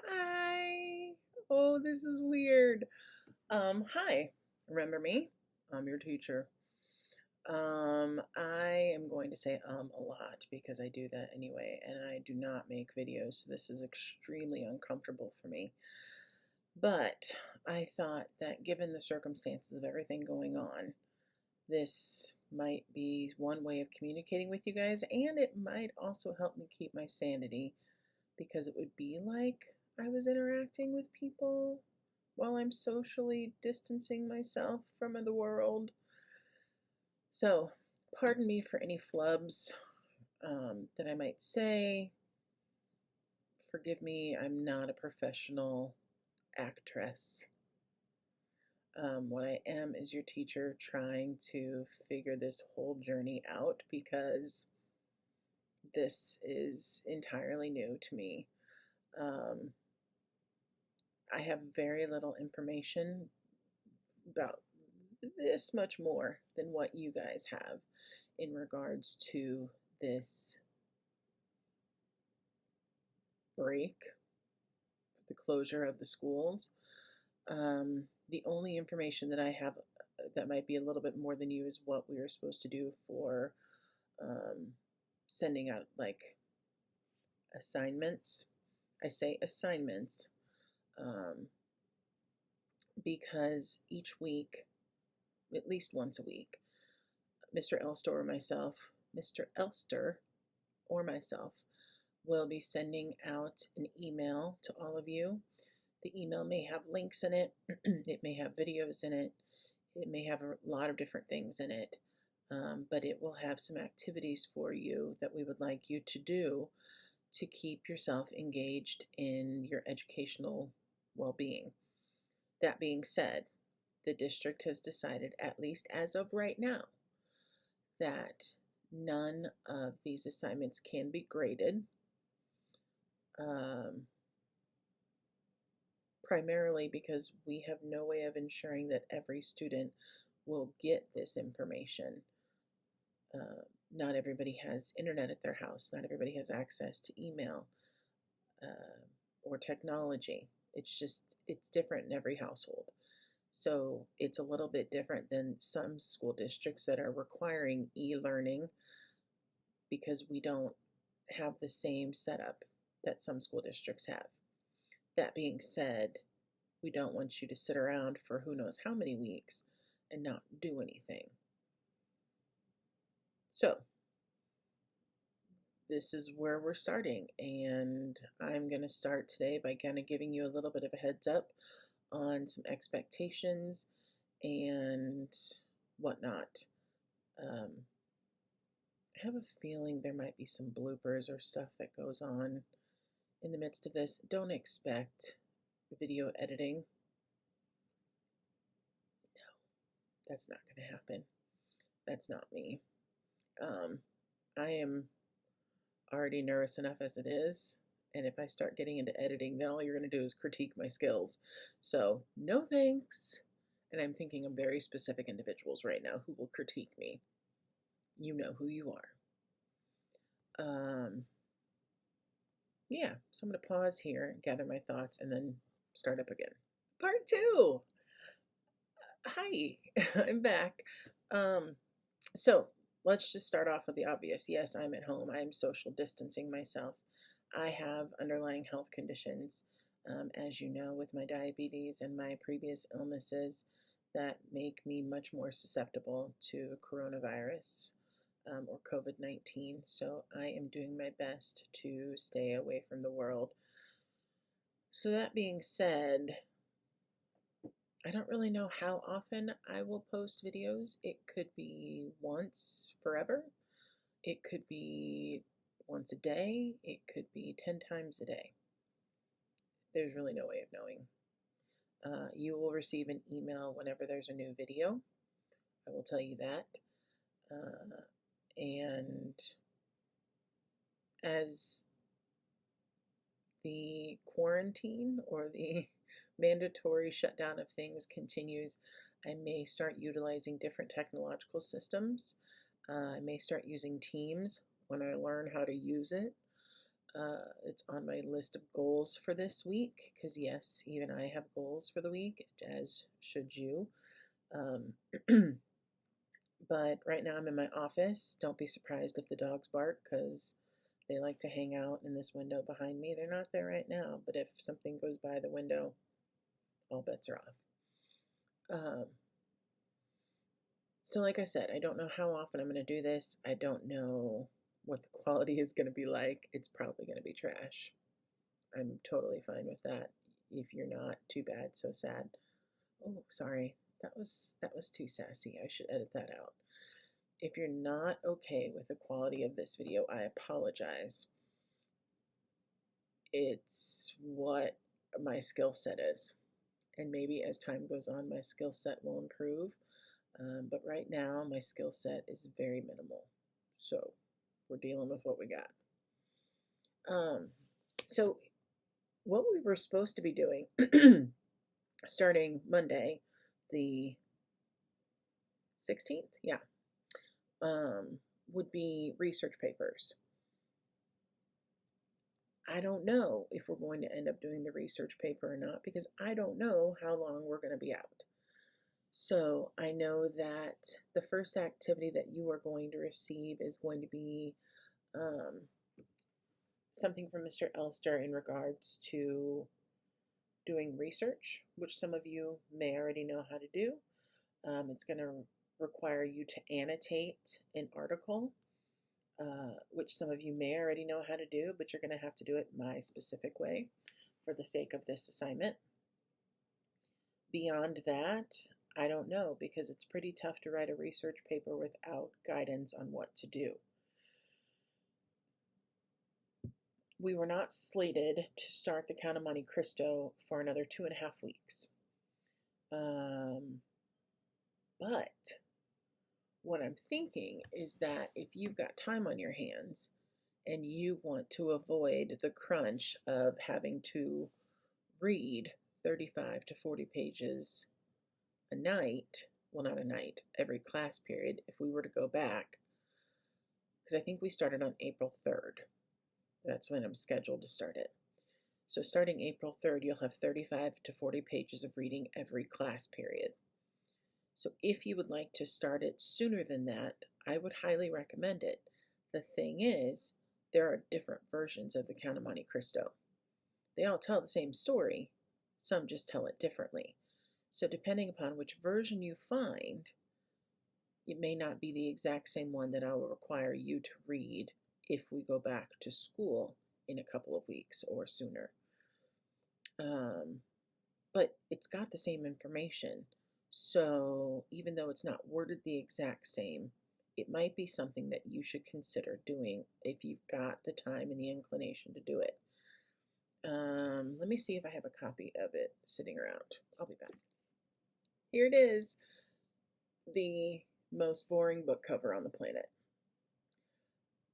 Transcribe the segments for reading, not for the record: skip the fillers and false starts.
Hi. Oh, this is weird. Hi. Remember me? I'm your teacher. I am going to say a lot because I do that anyway, and I do not make videos, so this is extremely uncomfortable for me. But I thought that given the circumstances of everything going on, this might be one way of communicating with you guys, and it might also help me keep my sanity because it would be like I was interacting with people while I'm socially distancing myself from the world. So, pardon me for any flubs that I might say. Forgive me, I'm not a professional actress. What I am is your teacher trying to figure this whole journey out because this is entirely new to me. Um, I have very little information about this much more than what you guys have in regards to this break, the closure of the schools. The only information that I have that might be a little bit more than you is what we are supposed to do for um, sending out like assignments. I say assignments um, because each week, at least once a week, Mr. Elster or myself will be sending out an email to all of you. The email may have links in it, it may have videos in it, it may have a lot of different things in it, but it will have some activities for you that we would like you to do to keep yourself engaged in your educational well being. That being said, the district has decided, at least as of right now, that none of these assignments can be graded. Um, Primarily because we have no way of ensuring that every student will get this information. Uh, Not everybody has internet at their house, not everybody has access to email uh, or technology. It's different in every household. So it's a little bit different than some school districts that are requiring e learning because we don't have the same setup that some school districts have. That being said, we don't want you to sit around for who knows how many weeks and not do anything. So, this is where we're starting, and I'm going to start today by kind of giving you a little bit of a heads up on some expectations and whatnot. Um, I have a feeling there might be some bloopers or stuff that goes on in the midst of this. Don't expect video editing. That's not going to happen. That's not me. I am already nervous enough as it is. And if I start getting into editing, then all you're going to do is critique my skills. So, no thanks. And I'm thinking of very specific individuals right now who will critique me. You know who you are. Yeah, so I'm going to pause here, gather my thoughts, and then start up again. Part two. Hi, I'm back. Um, so let's just start off with the obvious. Yes, I'm at home. I'm social distancing myself. I have underlying health conditions, as you know, with my diabetes and my previous illnesses that make me much more susceptible to coronavirus or COVID 19. So I am doing my best to stay away from the world. So, that being said, I don't really know how often I will post videos. It could be once forever. It could be once a day. It could be 10 times a day. There's really no way of knowing. You will receive an email whenever there's a new video. I will tell you that. And as the quarantine or the mandatory shutdown of things continues, I may start utilizing different technological systems. I may start using Teams when I learn how to use it. It's on my list of goals for this week because, yes, even I have goals for the week, as should you. Um, but right now I'm in my office. Don't be surprised if the dogs bark because they like to hang out in this window behind me. They're not there right now, but if something goes by the window, all bets are off. So like I said, I don't know how often I'm going to do this. I don't know what the quality is going to be like. It's probably going to be trash. I'm totally fine with that. If you're not, too bad, so sad. Oh, sorry. That was too sassy. I should edit that out. If you're not okay with the quality of this video, I apologize. It's what my skill set is. And maybe as time goes on, my skill set will improve. But right now, my skill set is very minimal. So we're dealing with what we got. So what we were supposed to be doing starting Monday, the 16th, yeah, would be research papers. I don't know if we're going to end up doing the research paper or not because I don't know how long we're going to be out. So I know that the first activity that you are going to receive is going to be something from Mr. Elster in regards to doing research, which some of you may already know how to do. It's going to require you to annotate an article, which some of you may already know how to do, but you're going to have to do it my specific way for the sake of this assignment. Beyond that, I don't know because it's pretty tough to write a research paper without guidance on what to do. We were not slated to start the Count of Monte Cristo for another 2.5 weeks. But what I'm thinking is that if you've got time on your hands and you want to avoid the crunch of having to read 35 to 40 pages a night, well, not a night, every class period, if we were to go back, because I think we started on April 3rd. That's when I'm scheduled to start it. So starting April 3rd, you'll have 35 to 40 pages of reading every class period. So if you would like to start it sooner than that, I would highly recommend it. The thing is, there are different versions of the Count of Monte Cristo. They all tell the same story, some just tell it differently. So depending upon which version you find, it may not be the exact same one that I will require you to read if we go back to school in a couple of weeks or sooner. But it's got the same information. So even though it's not worded the exact same, it might be something that you should consider doing if you've got the time and the inclination to do it. Let me see if I have a copy of it sitting around. I'll be back. Here it is, the most boring book cover on the planet.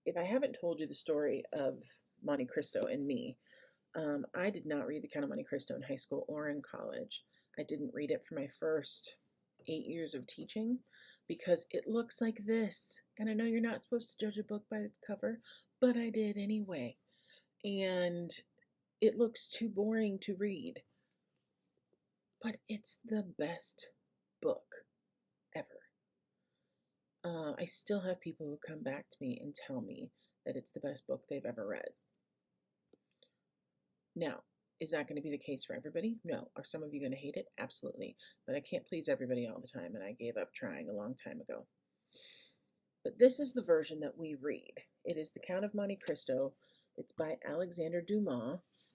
If I haven't told you the story of Monte Cristo and me, I did not read the Count of Monte Cristo in high school or in college. I didn't read it for my first 8 years of teaching because it looks like this. And I know you're not supposed to judge a book by its cover, but I did anyway. And it looks too boring to read. But it's the best book ever. I still have people who come back to me and tell me that it's the best book they've ever read. Now, is that going to be the case for everybody? No. Are some of you going to hate it? Absolutely. But I can't please everybody all the time, and I gave up trying a long time ago. But this is the version that we read. It is The Count of Monte Cristo. It's by Alexander Dumas.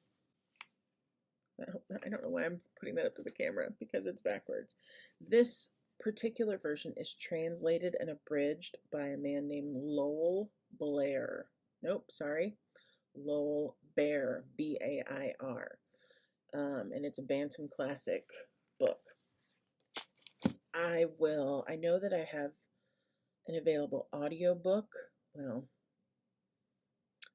I don't know why I'm putting that up to the camera, because it's backwards. This particular version is translated and abridged by a man named Lowell Blair. Nope, sorry. Lowell Bair, B-A-I-R. And it's a Bantam Classic book. I know that I have an available audiobook. Well,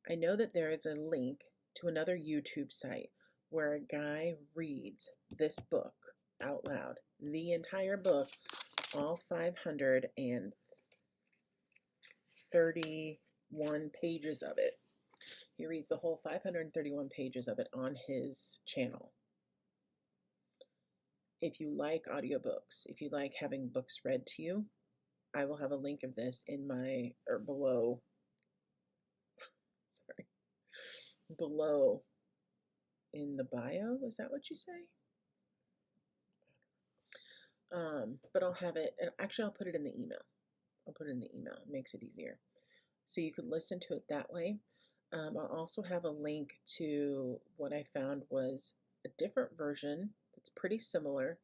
I know that there is a link to another YouTube site where a guy reads this book out loud. The entire book, all 531 pages of it. He reads the whole 531 pages of it on his channel. If you like audiobooks, if you like having books read to you, I will have a link of this in my, or below, sorry, below in the bio. Is that what you say? But I'll have it, and actually I'll put it in the email. I'll put it in the email. It makes it easier. So you could listen to it that way. I'll also have a link to what I found was a different version that's pretty similar,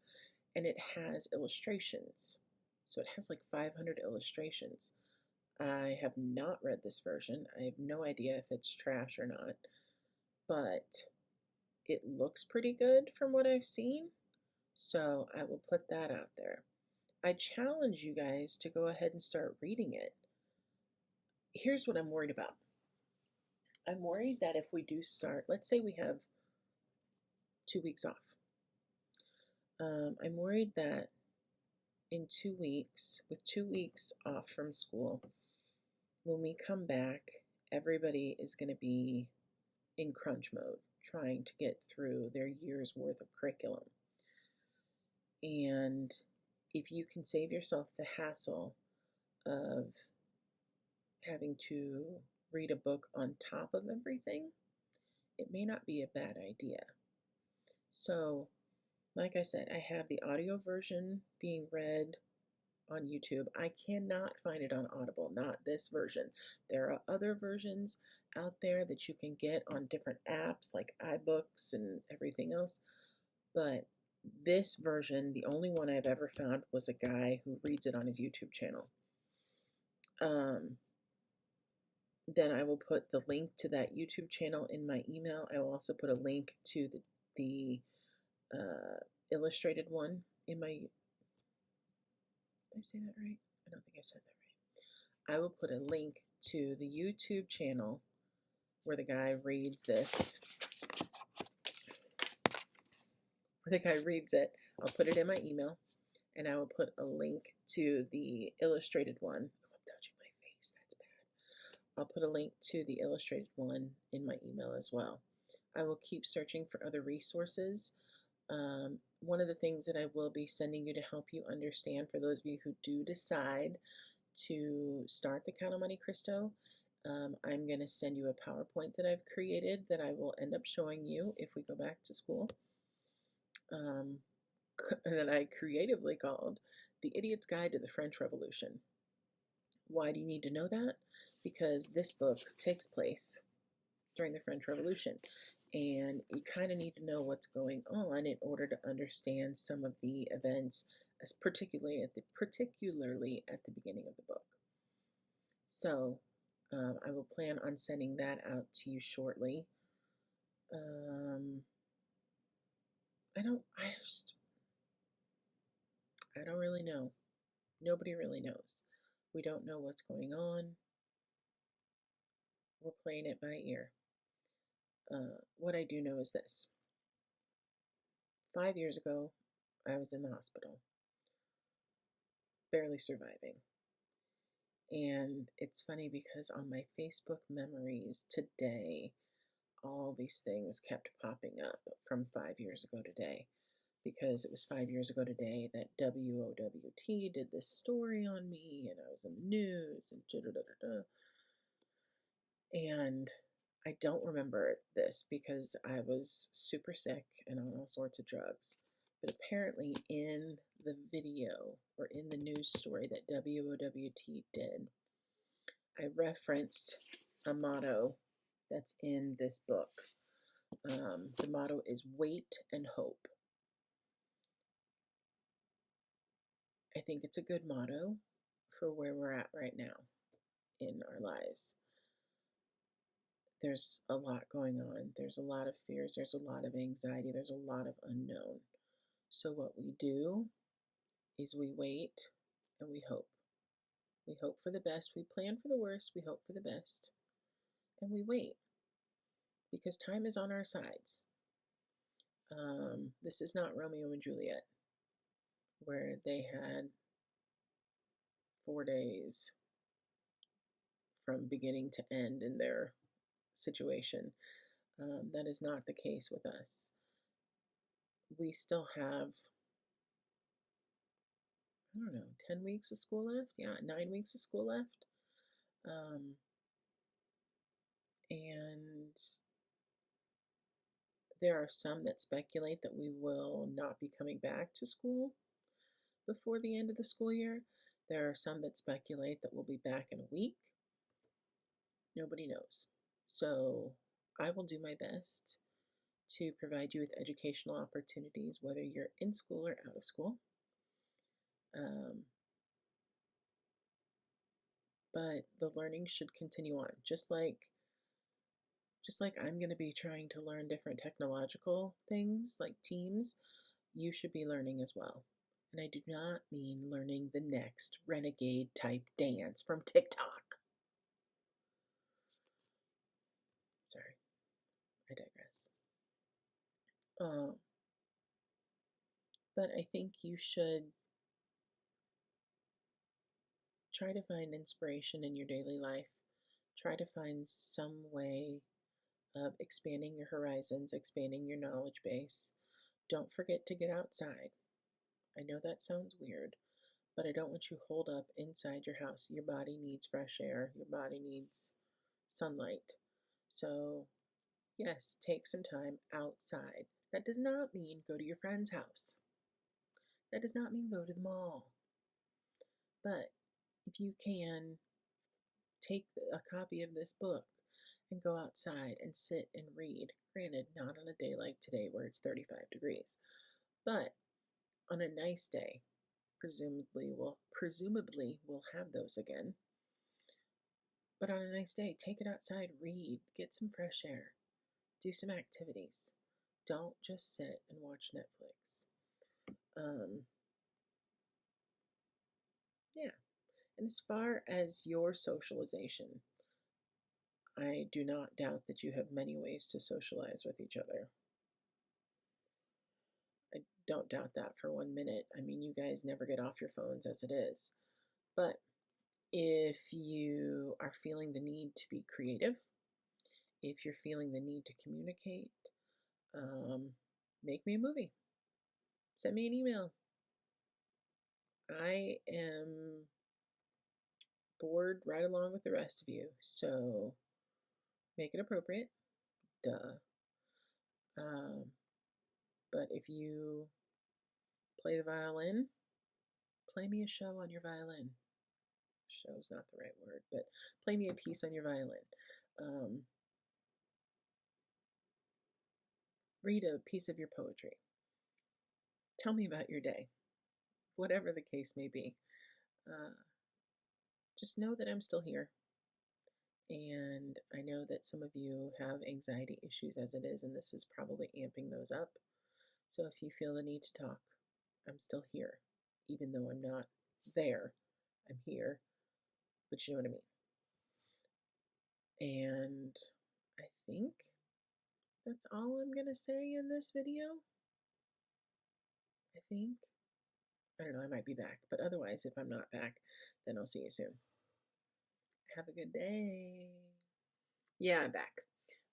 and it has illustrations. So it has like 500 illustrations. I have not read this version. I have no idea if it's trash or not, but it looks pretty good from what I've seen. So I will put that out there. I challenge you guys to go ahead and start reading it. Here's what I'm worried about. I'm worried that if we do start, let's say we have 2 weeks off. I'm worried that in 2 weeks, with 2 weeks off from school, when we come back, everybody is going to be in crunch mode, trying to get through their year's worth of curriculum. And if you can save yourself the hassle of having to read a book on top of everything, it may not be a bad idea. So, like I said, I have the audio version being read on YouTube. I cannot find it on Audible, not this version. There are other versions out there that you can get on different apps like iBooks and everything else, but this version, the only one I've ever found, was a guy who reads it on his YouTube channel. Then I will put the link to that YouTube channel in my email. I will also put a link to the illustrated one in my, did I say that right? I don't think I said that right. I will put a link to the YouTube channel where the guy reads this, where the guy reads it. I'll put it in my email, and I will put a link to the illustrated one. Oh, I'm touching my face, that's bad. I'll put a link to the illustrated one in my email as well. I will keep searching for other resources. One of the things that I will be sending you to help you understand, for those of you who do decide to start the Count on Monte Cristo, I'm going to send you a PowerPoint that I've created that I will end up showing you if we go back to school, that I creatively called The Idiot's Guide to the French Revolution. Why do you need to know that? Because this book takes place during the French Revolution, and you kind of need to know what's going on in order to understand some of the events, particularly at the beginning of the book. So I will plan on sending that out to you shortly. I don't really know. Nobody really knows. We don't know what's going on. We're playing it by ear. What I do know is this. 5 years ago, I was in the hospital, barely surviving. And it's funny because on my Facebook memories today, all these things kept popping up from 5 years ago today, because it was 5 years ago today that WOWT did this story on me, and I was in the news, and da-da-da-da-da. And I don't remember this because I was super sick and on all sorts of drugs. But apparently in the video or in the news story that WOWT did, I referenced a motto that's in this book. The motto is wait and hope. I think it's a good motto for where we're at right now in our lives. There's a lot going on. There's a lot of fears. There's a lot of anxiety. There's a lot of unknown. So what we do is we wait and we hope. We hope for the best. We plan for the worst. We hope for the best. And we wait because time is on our sides. This is not Romeo and Juliet, where they had 4 days from beginning to end in their situation. That is not the case with us. We still have, I don't know, 10 weeks of school left? Yeah, 9 weeks of school left. Um, and there are some that speculate that we will not be coming back to school before the end of the school year. There are some that speculate that we'll be back in a week. Nobody knows. So I will do my best to provide you with educational opportunities, whether you're in school or out of school. But the learning should continue on, just like I'm going to be trying to learn different technological things like Teams. You should be learning as well. And I do not mean learning the next renegade type dance from TikTok. Sorry, I digress. But I think you should try to find inspiration in your daily life. Try to find some way of expanding your horizons, expanding your knowledge base. Don't forget to get outside. I know that sounds weird, but I don't want you holed up inside your house. Your body needs fresh air, your body needs sunlight. So, yes, take some time outside. That does not mean go to your friend's house. That does not mean go to the mall. But if you can take a copy of this book and go outside and sit and read, granted, not on a day like today where it's 35 degrees, but on a nice day, presumably we'll have those again. But on a nice day, take it outside, read, get some fresh air, do some activities. Don't just sit and watch Netflix. Yeah. And as far as your socialization, I do not doubt that you have many ways to socialize with each other. I don't doubt that for 1 minute. I mean, you guys never get off your phones as it is. But if you are feeling the need to be creative, if you're feeling the need to communicate, make me a movie. Send me an email. I am bored right along with the rest of you, so make it appropriate. Duh. But if you play the violin, play me a show on your violin. Show's not the right word, but play me a piece on your violin. Read a piece of your poetry. Tell me about your day, whatever the case may be. Just know that I'm still here. And I know that some of you have anxiety issues as it is, and this is probably amping those up. So if you feel the need to talk, I'm still here. Even though I'm not there, I'm here. But you know what I mean. And I think that's all I'm going to say in this video. I think. I don't know, I might be back. But otherwise, if I'm not back, then I'll see you soon. Have a good day. Yeah, I'm back.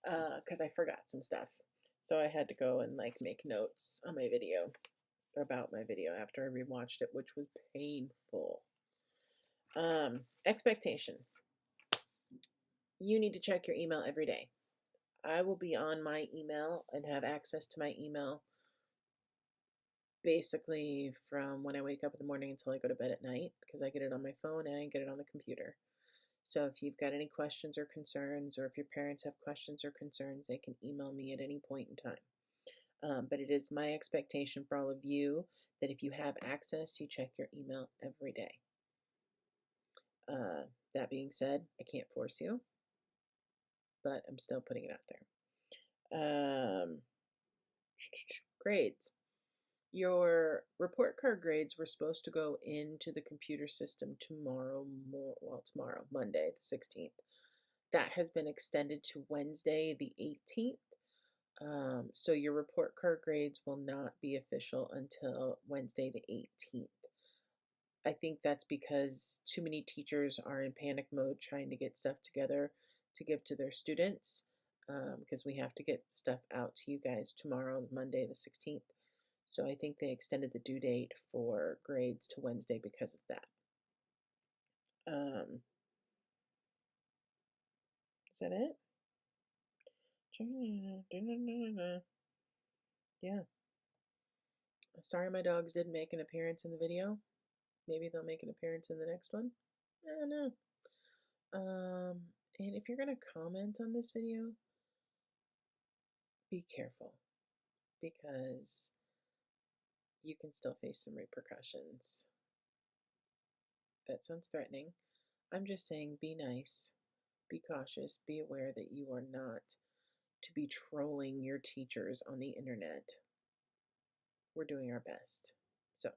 Because I forgot some stuff. So I had to go and make notes on my video, about my video after I rewatched it, which was painful. Expectation. You need to check your email every day. I will be on my email and have access to my email basically from when I wake up in the morning until I go to bed at night, because I get it on my phone and I get it on the computer. So if you've got any questions or concerns, or if your parents have questions or concerns, they can email me at any point in time. But it is my expectation for all of you that if you have access, you check your email every day. That being said, I can't force you, but I'm still putting it out there. Grades. Your report card grades were supposed to go into the computer system tomorrow, Monday, the 16th. That has been extended to Wednesday, the 18th. So your report card grades will not be official until Wednesday, the 18th. I think that's because too many teachers are in panic mode trying to get stuff together to give to their students. because we have to get stuff out to you guys tomorrow, Monday the 16th. So I think they extended the due date for grades to Wednesday because of that. Is that it? Yeah. Sorry my dogs didn't make an appearance in the video. Maybe they'll make an appearance in the next one. I don't know. And if you're going to comment on this video, be careful because you can still face some repercussions. That sounds threatening. I'm just saying be nice, be cautious, be aware that you are not to be trolling your teachers on the internet. We're doing our best. So,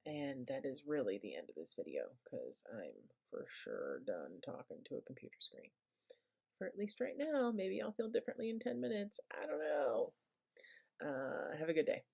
and that is really the end of this video because I'm for sure done talking to a computer screen. For at least right now. Maybe I'll feel differently in 10 minutes. I don't know. Have a good day.